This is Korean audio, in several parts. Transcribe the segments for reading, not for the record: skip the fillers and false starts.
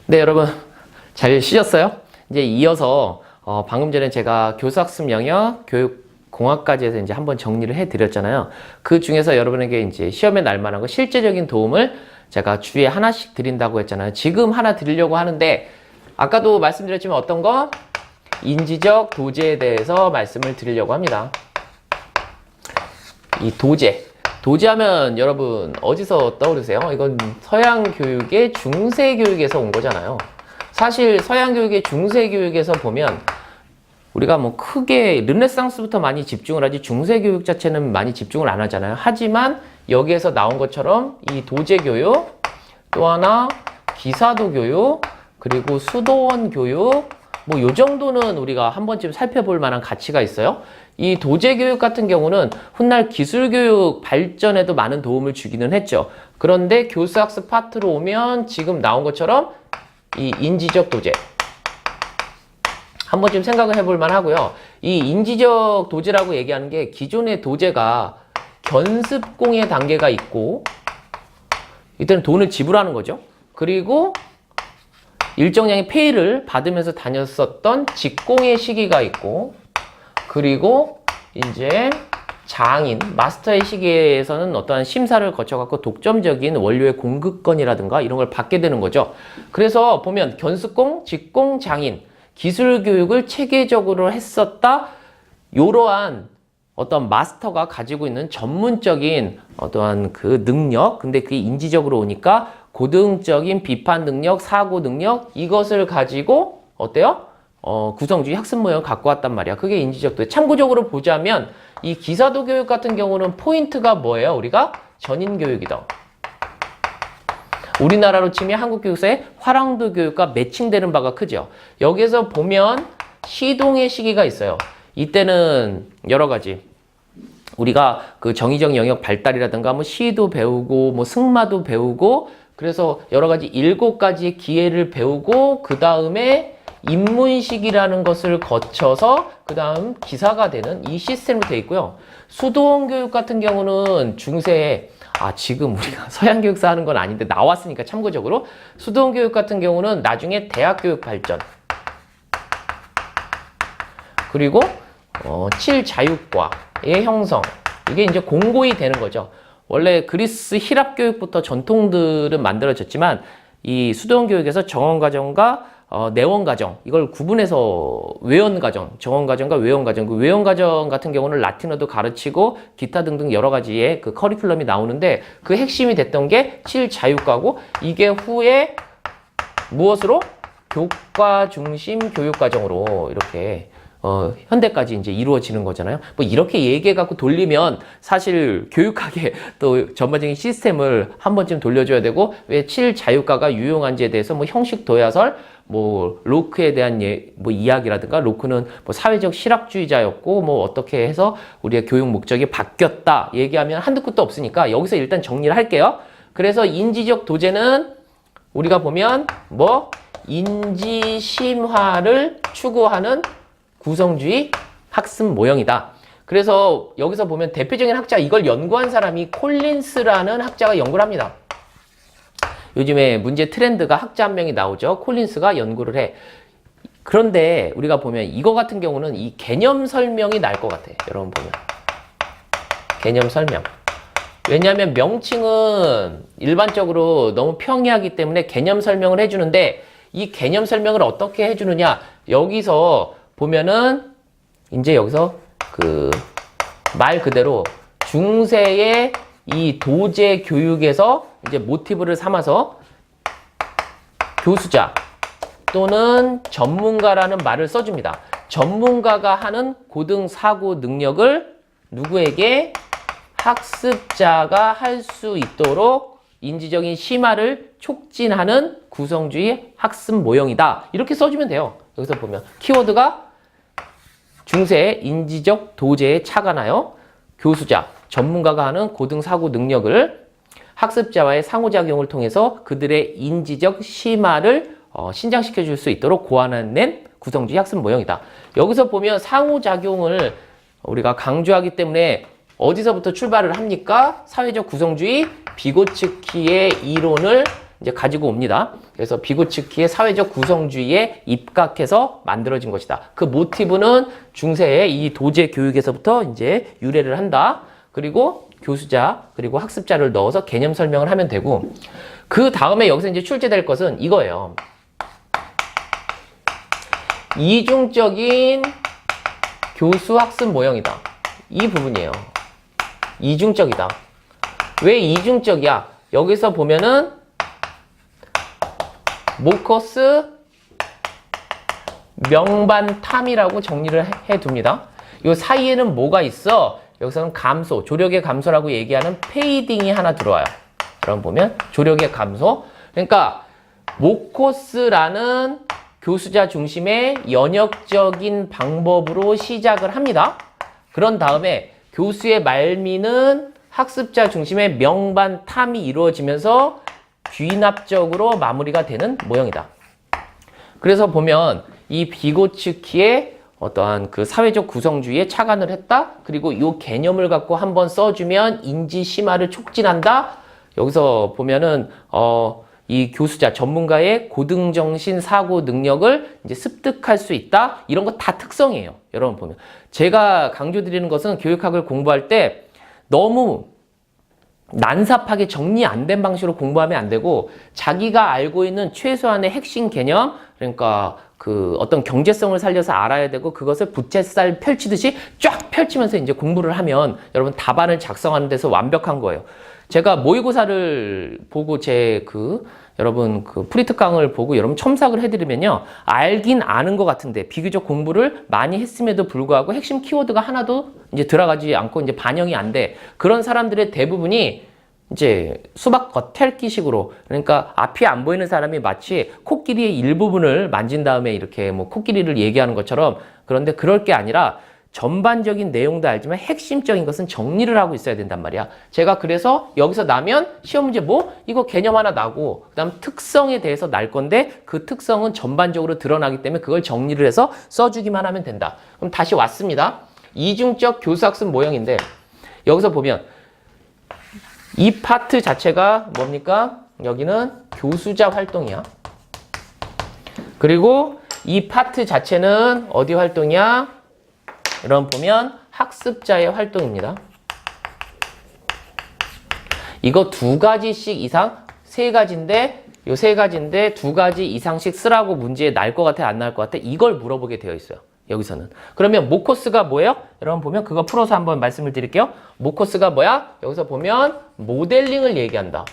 네, 여러분 잘 쉬셨어요? 이제 이어서 방금 전에 제가 교수학습 영역, 교육공학까지 해서 이제 한번 정리를 해드렸잖아요. 그 중에서 여러분에게 이제 시험에 날 만한 거 실제적인 도움을 제가 주에 하나씩 드린다고 했잖아요. 지금 하나 드리려고 하는데 아까도 말씀드렸지만 어떤 거? 인지적 도제에 대해서 말씀을 드리려고 합니다. 이 도제하면 여러분 어디서 떠오르세요? 이건 서양 교육의 중세 교육에서 온 거잖아요. 사실 서양 교육의 중세 교육에서 보면 우리가 뭐 크게 르네상스부터 많이 집중을 하지 중세 교육 자체는 많이 집중을 안 하잖아요. 하지만 여기에서 나온 것처럼 이 도제 교육, 또 하나 기사도 교육, 그리고 수도원 교육, 뭐 요 정도는 우리가 한 번쯤 살펴볼 만한 가치가 있어요. 이 도제 교육 같은 경우는 훗날 기술 교육 발전에도 많은 도움을 주기는 했죠. 그런데 교수학습 파트로 오면 지금 나온 것처럼 이 인지적 도제 한 번쯤 생각을 해볼 만하고요. 이 인지적 도제라고 얘기하는 게 기존의 도제가 견습공의 단계가 있고 이때는 돈을 지불하는 거죠. 그리고 일정량의 페이를 받으면서 다녔었던 직공의 시기가 있고, 그리고 이제 장인, 마스터의 시기에서는 어떠한 심사를 거쳐갖고 독점적인 원료의 공급권이라든가 이런 걸 받게 되는 거죠. 그래서 보면 견습공, 직공, 장인, 기술 교육을 체계적으로 했었다. 이러한 어떤 마스터가 가지고 있는 전문적인 어떠한 그 능력, 근데 그게 인지적으로 오니까 고등적인 비판 능력, 사고 능력, 이것을 가지고 어때요? 구성주의 학습 모형을 갖고 왔단 말이야. 그게 인지적 도제. 참고적으로 보자면 이 기사도 교육 같은 경우는 포인트가 뭐예요? 우리가 전인 교육이다. 우리나라로 치면 한국교육사의 화랑도 교육과 매칭되는 바가 크죠. 여기에서 보면 시동의 시기가 있어요. 이때는 여러 가지 우리가 그 정의적 영역 발달이라든가 뭐 시도 배우고 뭐 승마도 배우고 그래서 여러 가지 7가지의 기회를 배우고 그 다음에 입문식이라는 것을 거쳐서 그 다음 기사가 되는 이 시스템으로 되어 있고요. 수도원 교육 같은 경우는 중세에 지금 우리가 서양 교육사 하는 건 아닌데 나왔으니까 참고적으로 수도원 교육 같은 경우는 나중에 대학 교육 발전 그리고 7자유과의 형성 이게 이제 공고히 되는 거죠. 원래 그리스 히랍 교육부터 전통들은 만들어졌지만 이 수도원 교육에서 정원과정과 내원과정 이걸 구분해서 외원과정, 정원과정과 외원과정 그 외원과정 같은 경우는 라틴어도 가르치고 기타 등등 여러 가지의 그 커리큘럼이 나오는데 그 핵심이 됐던 게 7자유과고 이게 후에 무엇으로? 교과 중심 교육과정으로 이렇게 현대까지 이제 이루어지는 거잖아요. 뭐 이렇게 얘기해갖고 돌리면 사실 교육학의 또 전반적인 시스템을 한 번쯤 돌려줘야 되고 왜 7자유과가 유용한지에 대해서 뭐 형식 도야설, 뭐 로크에 대한 뭐 이야기라든가 로크는 뭐 사회적 실학주의자였고 뭐 어떻게 해서 우리의 교육 목적이 바뀌었다 얘기하면 한두 끝도 없으니까 여기서 일단 정리를 할게요. 그래서 인지적 도제는 우리가 보면 뭐 인지심화를 추구하는 구성주의 학습 모형이다. 그래서 여기서 보면 대표적인 학자 이걸 연구한 사람이 콜린스라는 학자가 연구를 합니다. 요즘에 문제 트렌드가 학자 한 명이 나오죠. 콜린스가 연구를 해. 그런데 우리가 보면 이거 같은 경우는 이 개념 설명이 날 것 같아. 여러분 보면 개념 설명. 왜냐하면 명칭은 일반적으로 너무 평이하기 때문에 개념 설명을 해주는데 이 개념 설명을 어떻게 해주느냐 여기서 보면은 이제 여기서 그 말 그대로 중세의 이 도제 교육에서 이제 모티브를 삼아서 교수자 또는 전문가라는 말을 써줍니다. 전문가가 하는 고등 사고 능력을 누구에게? 학습자가 할 수 있도록 인지적인 심화를 촉진하는 구성주의 학습 모형이다. 이렇게 써주면 돼요. 여기서 보면 키워드가 중세의 인지적 도제에 차가 나요. 교수자, 전문가가 하는 고등 사고 능력을 학습자와의 상호작용을 통해서 그들의 인지적 심화를 신장시켜 줄 수 있도록 고안해낸 구성주의 학습 모형이다. 여기서 보면 상호작용을 우리가 강조하기 때문에 어디서부터 출발을 합니까? 사회적 구성주의 비고츠키의 이론을 이제 가지고 옵니다. 그래서 비고츠키의 사회적 구성주의에 입각해서 만들어진 것이다. 그 모티브는 중세의 이 도제 교육에서부터 이제 유래를 한다. 그리고 교수자 그리고 학습자를 넣어서 개념 설명을 하면 되고, 그 다음에 여기서 이제 출제될 것은 이거예요. 이중적인 교수 학습 모형이다. 이 부분이에요. 이중적이다. 왜 이중적이야? 여기서 보면은 모커스 명반탐이라고 정리를 해둡니다. 이 사이에는 뭐가 있어? 여기서는 감소, 조력의 감소라고 얘기하는 페이딩이 하나 들어와요. 그럼 보면 조력의 감소. 그러니까 모커스라는 교수자 중심의 연역적인 방법으로 시작을 합니다. 그런 다음에 교수의 말미는 학습자 중심의 명반탐이 이루어지면서 귀납적으로 마무리가 되는 모형이다. 그래서 보면 이 비고츠키의 어떠한 그 사회적 구성주의에 착안을 했다. 그리고 이 개념을 갖고 한번 써주면 인지 심화를 촉진한다. 여기서 보면은 이 교수자 전문가의 고등정신 사고 능력을 이제 습득할 수 있다. 이런 거 다 특성이에요. 여러분 보면 제가 강조드리는 것은 교육학을 공부할 때 너무 난삽하게 정리 안 된 방식으로 공부하면 안 되고, 자기가 알고 있는 최소한의 핵심 개념, 그러니까 그 어떤 경제성을 살려서 알아야 되고, 그것을 부채살 펼치듯이 쫙 펼치면서 이제 공부를 하면 여러분 답안을 작성하는 데서 완벽한 거예요. 제가 모의고사를 보고 여러분 프리특강을 보고 여러분 첨삭을 해드리면요, 알긴 아는 것 같은데 비교적 공부를 많이 했음에도 불구하고 핵심 키워드가 하나도 이제 들어가지 않고 이제 반영이 안 돼. 그런 사람들의 대부분이 이제 수박 겉핥기식으로, 그러니까 앞이 안 보이는 사람이 마치 코끼리의 일부분을 만진 다음에 이렇게 뭐 코끼리를 얘기하는 것처럼, 그런데 그럴 게 아니라 전반적인 내용도 알지만 핵심적인 것은 정리를 하고 있어야 된단 말이야. 제가 그래서 여기서 나면 시험 문제 이거 개념 하나 나고, 그 다음 특성에 대해서 날 건데, 그 특성은 전반적으로 드러나기 때문에 그걸 정리를 해서 써주기만 하면 된다. 그럼 다시 왔습니다. 이중적 교수학습 모형인데, 여기서 보면 이 파트 자체가 뭡니까? 여기는 교수자 활동이야. 그리고 이 파트 자체는 어디 활동이야? 여러분 보면 학습자의 활동입니다. 이거 두 가지씩 이상, 세 가지인데, 요 세 가지인데 두 가지 이상씩 쓰라고 문제에 날 것 같아, 안 날 것 같아? 이걸 물어보게 되어 있어요. 여기서는. 그러면 모커스가 뭐예요? 여러분 보면 그거 풀어서 한번 말씀을 드릴게요. 모커스가 뭐야? 여기서 보면 모델링을 얘기한다.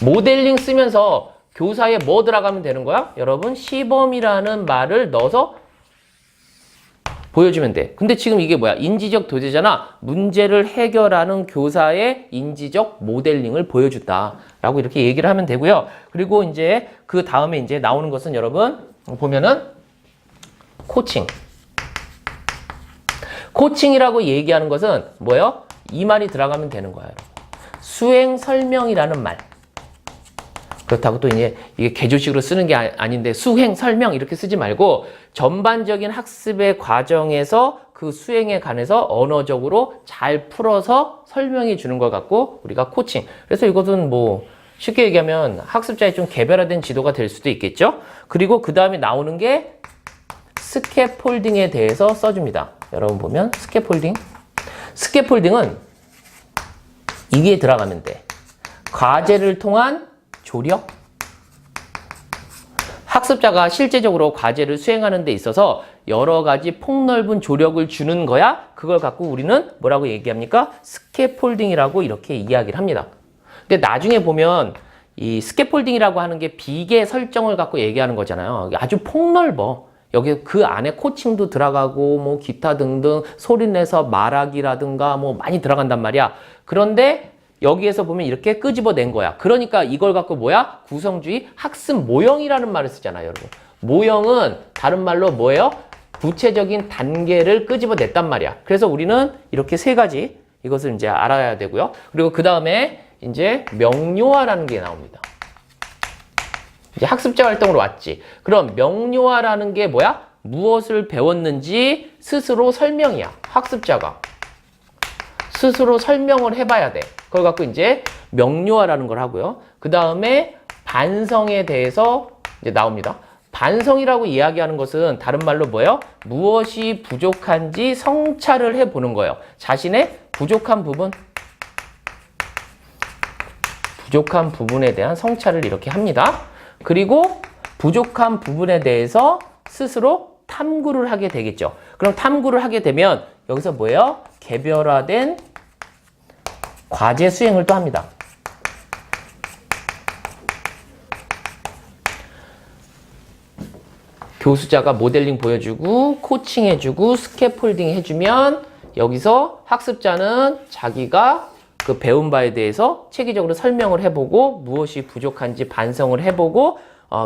모델링 쓰면서 교사에 뭐 들어가면 되는 거야? 여러분 시범이라는 말을 넣어서 보여주면 돼. 근데 지금 이게 뭐야? 인지적 도제잖아. 문제를 해결하는 교사의 인지적 모델링을 보여줬다. 라고 이렇게 얘기를 하면 되고요. 그리고 이제 그 다음에 이제 나오는 것은 여러분 보면은 코칭. 코칭이라고 얘기하는 것은 뭐예요? 이 말이 들어가면 되는 거예요. 수행 설명이라는 말. 그렇다고 또 이제 이게 개조식으로 쓰는 게 아닌데 수행 설명 이렇게 쓰지 말고 전반적인 학습의 과정에서 그 수행에 관해서 언어적으로 잘 풀어서 설명해 주는 것 같고 우리가 코칭. 그래서 이것은 뭐 쉽게 얘기하면 학습자의 좀 개별화된 지도가 될 수도 있겠죠. 그리고 그 다음에 나오는 게 스캐폴딩에 대해서 써줍니다. 여러분 보면 스캐폴딩. 스캐폴딩은 이게 들어가면 돼. 과제를 통한 조력. 학습자가 실제적으로 과제를 수행하는 데 있어서 여러 가지 폭넓은 조력을 주는 거야. 그걸 갖고 우리는 뭐라고 얘기합니까? 스캐폴딩이라고 이렇게 이야기를 합니다. 근데 나중에 보면 이 스캐폴딩이라고 하는 게 비계 설정을 갖고 얘기하는 거잖아요. 아주 폭넓어. 여기 그 안에 코칭도 들어가고 뭐 기타 등등 소리내서 말하기라든가 뭐 많이 들어간단 말이야. 그런데 여기에서 보면 이렇게 끄집어낸 거야. 그러니까 이걸 갖고 뭐야? 구성주의 학습 모형이라는 말을 쓰잖아요, 여러분. 모형은 다른 말로 뭐예요? 구체적인 단계를 끄집어냈단 말이야. 그래서 우리는 이렇게 세 가지 이것을 이제 알아야 되고요. 그리고 그 다음에 이제 명료화라는 게 나옵니다. 이제 학습자 활동으로 왔지. 그럼 명료화라는 게 뭐야? 무엇을 배웠는지 스스로 설명이야. 학습자가. 스스로 설명을 해봐야 돼. 그걸 갖고 이제 명료화라는 걸 하고요. 그 다음에 반성에 대해서 이제 나옵니다. 반성이라고 이야기하는 것은 다른 말로 뭐예요? 무엇이 부족한지 성찰을 해보는 거예요. 자신의 부족한 부분에 대한 성찰을 이렇게 합니다. 그리고 부족한 부분에 대해서 스스로 탐구를 하게 되겠죠. 그럼 탐구를 하게 되면 여기서 뭐예요? 개별화된 과제 수행을 또 합니다. 교수자가 모델링 보여주고 코칭해주고 스캐폴딩 해주면 여기서 학습자는 자기가 그 배운 바에 대해서 체계적으로 설명을 해보고 무엇이 부족한지 반성을 해보고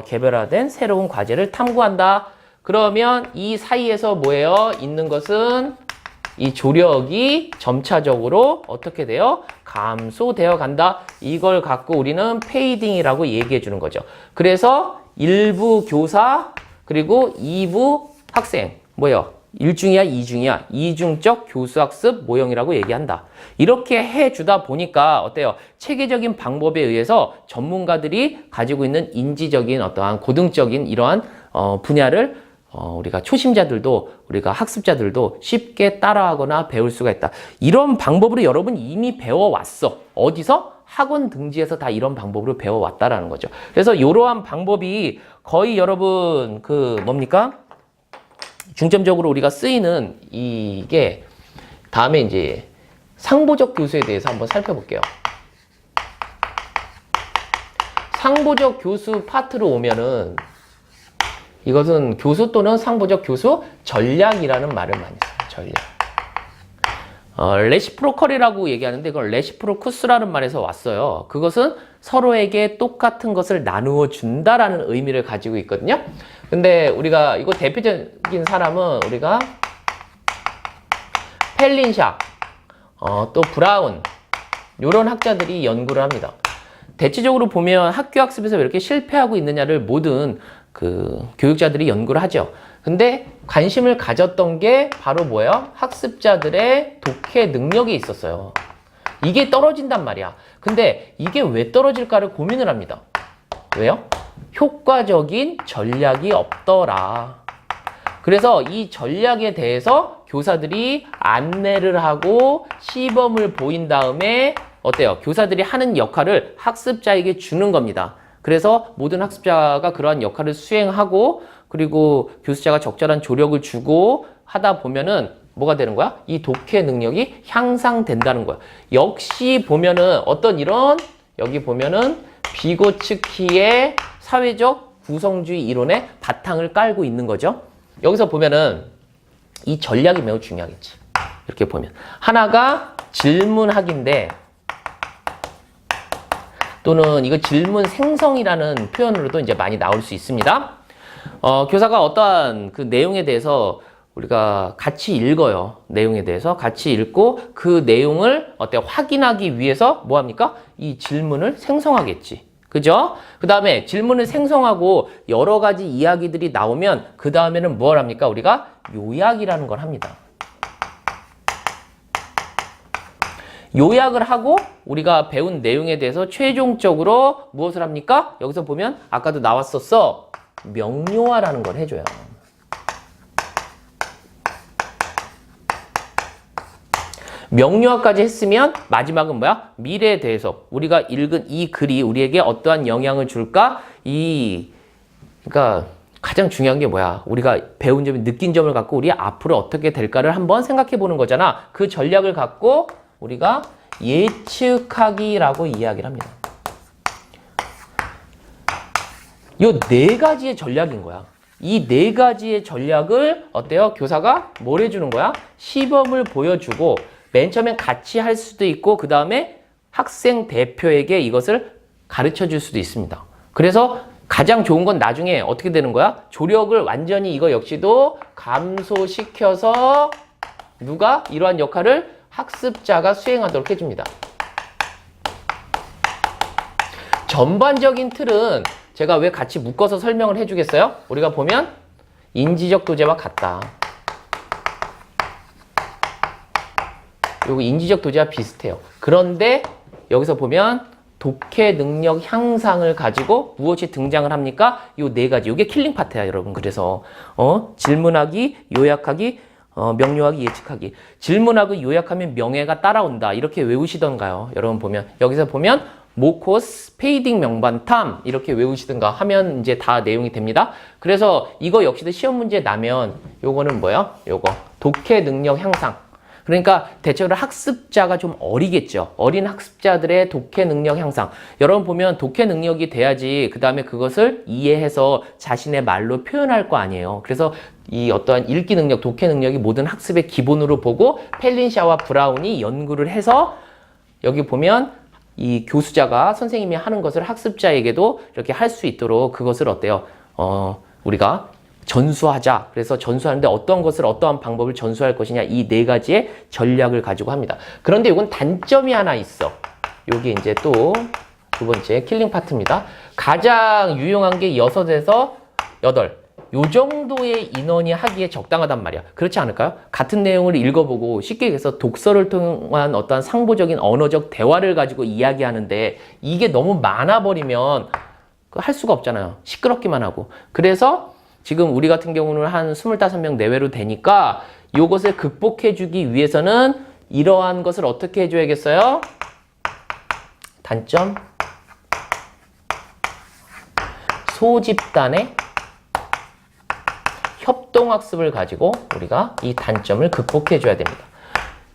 개별화된 새로운 과제를 탐구한다. 그러면 이 사이에서 뭐예요? 있는 것은 이 조력이 점차적으로 어떻게 돼요? 감소되어 간다. 이걸 갖고 우리는 페이딩이라고 얘기해 주는 거죠. 그래서 일부 교사 그리고 2부 학생 뭐예요? 1중이야 2중이야? 이중적 교수학습 모형이라고 얘기한다. 이렇게 해주다 보니까 어때요? 체계적인 방법에 의해서 전문가들이 가지고 있는 인지적인 어떠한 고등적인 이러한 분야를 우리가 초심자들도 우리가 학습자들도 쉽게 따라하거나 배울 수가 있다. 이런 방법으로 여러분 이미 배워왔어. 어디서? 학원 등지에서 다 이런 방법으로 배워왔다라는 거죠. 그래서 이러한 방법이 거의 여러분 뭡니까? 중점적으로 우리가 쓰이는 이게 다음에 이제 상보적 교수에 대해서 한번 살펴볼게요. 상보적 교수 파트로 오면은 이것은 교수 또는 상보적 교수 전략이라는 말을 많이 써요. 전략. 레시프로컬이라고 얘기하는데 그건 레시프로쿠스라는 말에서 왔어요. 그것은 서로에게 똑같은 것을 나누어 준다라는 의미를 가지고 있거든요. 근데 우리가 이거 대표적인 사람은 우리가 펠린샥, 또 브라운 이런 학자들이 연구를 합니다. 대체적으로 보면 학교 학습에서 왜 이렇게 실패하고 있느냐를 모든 교육자들이 연구를 하죠. 근데 관심을 가졌던 게 바로 뭐예요? 학습자들의 독해 능력이 있었어요. 이게 떨어진단 말이야. 근데 이게 왜 떨어질까를 고민을 합니다. 왜요? 효과적인 전략이 없더라. 그래서 이 전략에 대해서 교사들이 안내를 하고 시범을 보인 다음에 어때요? 교사들이 하는 역할을 학습자에게 주는 겁니다. 그래서 모든 학습자가 그러한 역할을 수행하고 그리고 교수자가 적절한 조력을 주고 하다 보면은 뭐가 되는 거야? 이 독해 능력이 향상된다는 거야. 역시 보면은 여기 보면은 비고츠키의 사회적 구성주의 이론의 바탕을 깔고 있는 거죠. 여기서 보면은 이 전략이 매우 중요하겠지. 이렇게 보면 하나가 질문하기인데 또는 이거 질문 생성이라는 표현으로도 이제 많이 나올 수 있습니다. 교사가 어떠한 그 내용에 대해서 우리가 같이 읽어요. 내용에 대해서 같이 읽고 그 내용을 확인하기 위해서 뭐 합니까? 이 질문을 생성하겠지. 그죠? 그 다음에 질문을 생성하고 여러 가지 이야기들이 나오면 그 다음에는 뭘 합니까? 우리가 요약이라는 걸 합니다. 요약을 하고 우리가 배운 내용에 대해서 최종적으로 무엇을 합니까? 여기서 보면 아까도 나왔었어. 명료화라는 걸 해줘요. 명료화까지 했으면 마지막은 뭐야? 미래에 대해서 우리가 읽은 이 글이 우리에게 어떠한 영향을 줄까? 그러니까 가장 중요한 게 뭐야? 우리가 배운 점이 느낀 점을 갖고 우리 앞으로 어떻게 될까를 한번 생각해 보는 거잖아. 그 전략을 갖고 우리가 예측하기라고 이야기를 합니다. 이 네 가지의 전략인 거야. 이 네 가지의 전략을 어때요? 교사가 뭘 해주는 거야? 시범을 보여주고 맨 처음엔 같이 할 수도 있고 그 다음에 학생 대표에게 이것을 가르쳐 줄 수도 있습니다. 그래서 가장 좋은 건 나중에 어떻게 되는 거야? 조력을 완전히 이거 역시도 감소시켜서 누가 이러한 역할을 학습자가 수행하도록 해줍니다. 전반적인 틀은 제가 왜 같이 묶어서 설명을 해주겠어요? 우리가 보면 인지적 도제와 같다. 요거 인지적 도제와 비슷해요. 그런데 여기서 보면 독해 능력 향상을 가지고 무엇이 등장을 합니까? 요 네 가지. 요게 킬링 파트야, 여러분. 그래서 질문하기, 요약하기, 명료하기, 예측하기. 질문하고 요약하면 명예가 따라온다. 이렇게 외우시던가요? 여러분 보면 여기서 보면 모코스, 페이딩 명반탐 이렇게 외우시든가 하면 이제 다 내용이 됩니다. 그래서 이거 역시도 시험 문제 나면 요거는 뭐야? 요거 독해 능력 향상. 그러니까 대체로 학습자가 좀 어리겠죠. 어린 학습자들의 독해 능력 향상. 여러분 보면 독해 능력이 돼야지 그 다음에 그것을 이해해서 자신의 말로 표현할 거 아니에요. 그래서 이 어떠한 읽기 능력, 독해 능력이 모든 학습의 기본으로 보고 펠린샤와 브라운이 연구를 해서 여기 보면 이 교수자가 선생님이 하는 것을 학습자에게도 이렇게 할 수 있도록 그것을 어때요? 우리가 전수하자. 그래서 전수하는데 어떤 것을 어떠한 방법을 전수할 것이냐 이 네 가지의 전략을 가지고 합니다. 그런데 이건 단점이 하나 있어. 여기 이제 또 두 번째 킬링 파트입니다. 가장 유용한 게 6에서 8. 요 정도의 인원이 하기에 적당하단 말이야. 그렇지 않을까요? 같은 내용을 읽어보고 쉽게 얘기해서 독서를 통한 어떠한 상보적인 언어적 대화를 가지고 이야기하는데 이게 너무 많아버리면 할 수가 없잖아요. 시끄럽기만 하고. 그래서 지금 우리 같은 경우는 한 25명 내외로 되니까 이것을 극복해주기 위해서는 이러한 것을 어떻게 해줘야겠어요? 단점? 소집단의 협동학습을 가지고 우리가 이 단점을 극복해줘야 됩니다.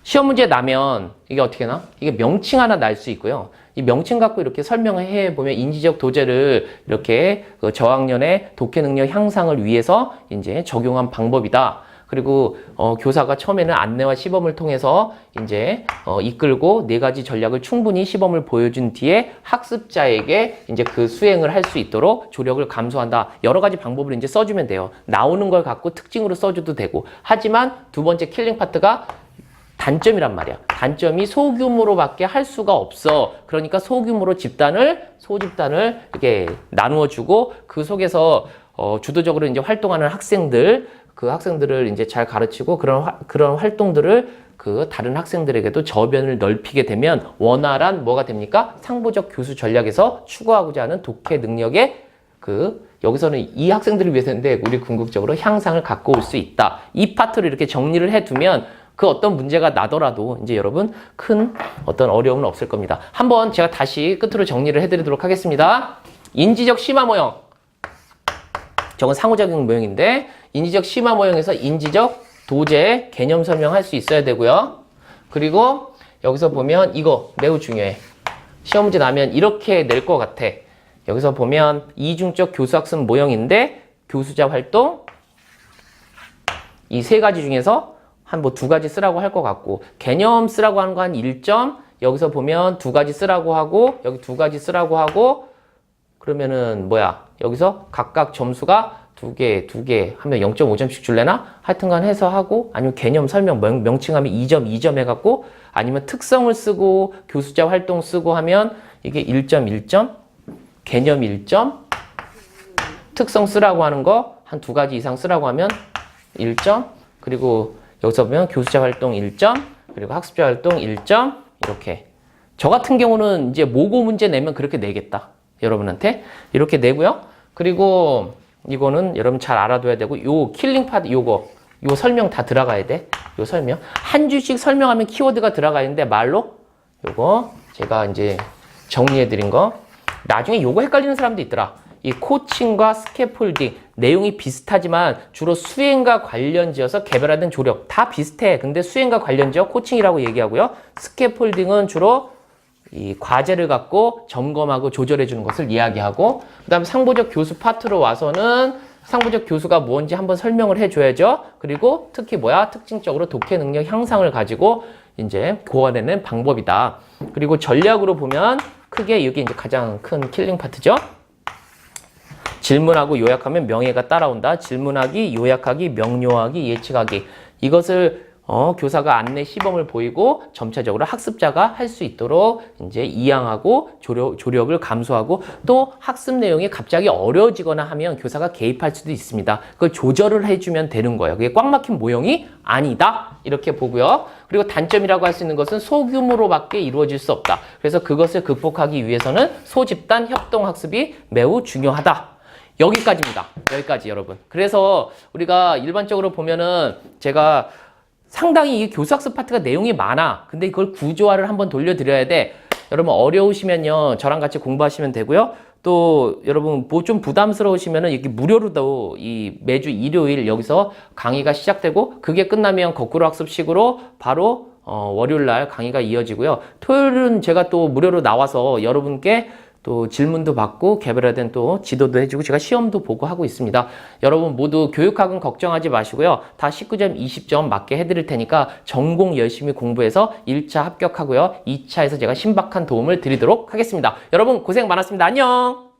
시험 문제 나면 이게 어떻게 나? 이게 명칭 하나 날 수 있고요. 이 명칭 갖고 이렇게 설명을 해보면 인지적 도제를 이렇게 그 저학년의 독해 능력 향상을 위해서 이제 적용한 방법이다. 그리고 교사가 처음에는 안내와 시범을 통해서 이제 이끌고 네 가지 전략을 충분히 시범을 보여준 뒤에 학습자에게 이제 그 수행을 할 수 있도록 조력을 감소한다. 여러 가지 방법을 이제 써주면 돼요. 나오는 걸 갖고 특징으로 써줘도 되고. 하지만 두 번째 킬링 파트가 단점이란 말이야. 단점이 소규모로밖에 할 수가 없어. 그러니까 소규모로 소집단을 이렇게 나누어주고 그 속에서 주도적으로 이제 활동하는 학생들, 그 학생들을 이제 잘 가르치고 그런 활동들을 그 다른 학생들에게도 저변을 넓히게 되면 원활한 뭐가 됩니까? 상보적 교수 전략에서 추구하고자 하는 독해 능력의 여기서는 이 학생들을 위해서인데 우리 궁극적으로 향상을 갖고 올 수 있다. 이 파트를 이렇게 정리를 해두면 그 어떤 문제가 나더라도 이제 여러분 큰 어떤 어려움은 없을 겁니다. 한번 제가 다시 끝으로 정리를 해드리도록 하겠습니다. 인지적 심화 모형. 저건 상호작용 모형인데 인지적 심화 모형에서 인지적 도제 개념 설명할 수 있어야 되고요. 그리고 여기서 보면 이거 매우 중요해. 시험 문제 나면 이렇게 낼 것 같아. 여기서 보면 이중적 교수학습 모형인데 교수자 활동 이 세 가지 중에서 한 두 가지 쓰라고 할 것 같고 개념 쓰라고 하는 거 한 1점 여기서 보면 두 가지 쓰라고 하고 여기 두 가지 쓰라고 하고 그러면은 뭐야 여기서 각각 점수가 두 개 하면 0.5점씩 줄래나? 하여튼간 해서 하고 아니면 개념 설명 명칭하면 2점 2점 해갖고 아니면 특성을 쓰고 교수자 활동 쓰고 하면 이게 1점 1점 개념 1점 특성 쓰라고 하는 거 한 두 가지 이상 쓰라고 하면 1점 그리고 여기서 보면 교수자 활동 1점 그리고 학습자 활동 1점 이렇게 저 같은 경우는 이제 모고 문제 내면 그렇게 내겠다 여러분한테 이렇게 내고요 그리고 이거는 여러분 잘 알아둬야 되고 요 킬링 파트 요 설명 다 들어가야 돼 요 설명 한 줄씩 설명하면 키워드가 들어가 있는데 말로 요거 제가 이제 정리해 드린 거 나중에 요거 헷갈리는 사람도 있더라 이 코칭과 스캐폴딩 내용이 비슷하지만 주로 수행과 관련지어서 개별화된 조력 다 비슷해. 근데 수행과 관련지어 코칭이라고 얘기하고요. 스캐폴딩은 주로 이 과제를 갖고 점검하고 조절해 주는 것을 이야기하고 그다음에 상보적 교수 파트로 와서는 상보적 교수가 뭔지 한번 설명을 해줘야죠. 그리고 특히 특징적으로 독해 능력 향상을 가지고 이제 고안해낸 방법이다. 그리고 전략으로 보면 크게 이게 이제 가장 큰 킬링 파트죠. 질문하고 요약하면 명예가 따라온다. 질문하기, 요약하기, 명료하기, 예측하기. 이것을 교사가 안내 시범을 보이고 점차적으로 학습자가 할 수 있도록 이제 이양하고 조력을 감소하고 또 학습 내용이 갑자기 어려워지거나 하면 교사가 개입할 수도 있습니다. 그걸 조절을 해주면 되는 거예요. 그게 꽉 막힌 모형이 아니다. 이렇게 보고요. 그리고 단점이라고 할 수 있는 것은 소규모로밖에 이루어질 수 없다. 그래서 그것을 극복하기 위해서는 소집단 협동 학습이 매우 중요하다. 여기까지입니다. 여기까지 여러분. 그래서 우리가 일반적으로 보면은 제가 상당히 이 교수학습 파트가 내용이 많아. 근데 그걸 구조화를 한번 돌려드려야 돼. 여러분 어려우시면요. 저랑 같이 공부하시면 되고요. 또 여러분 뭐 좀 부담스러우시면은 이렇게 무료로도 이 매주 일요일 여기서 강의가 시작되고 그게 끝나면 거꾸로 학습식으로 바로 월요일 날 강의가 이어지고요. 토요일은 제가 또 무료로 나와서 여러분께 또 질문도 받고 개별화된 또 지도도 해주고 제가 시험도 보고 하고 있습니다. 여러분 모두 교육학은 걱정하지 마시고요. 다 19점, 20점 맞게 해드릴 테니까 전공 열심히 공부해서 1차 합격하고요. 2차에서 제가 신박한 도움을 드리도록 하겠습니다. 여러분 고생 많았습니다. 안녕!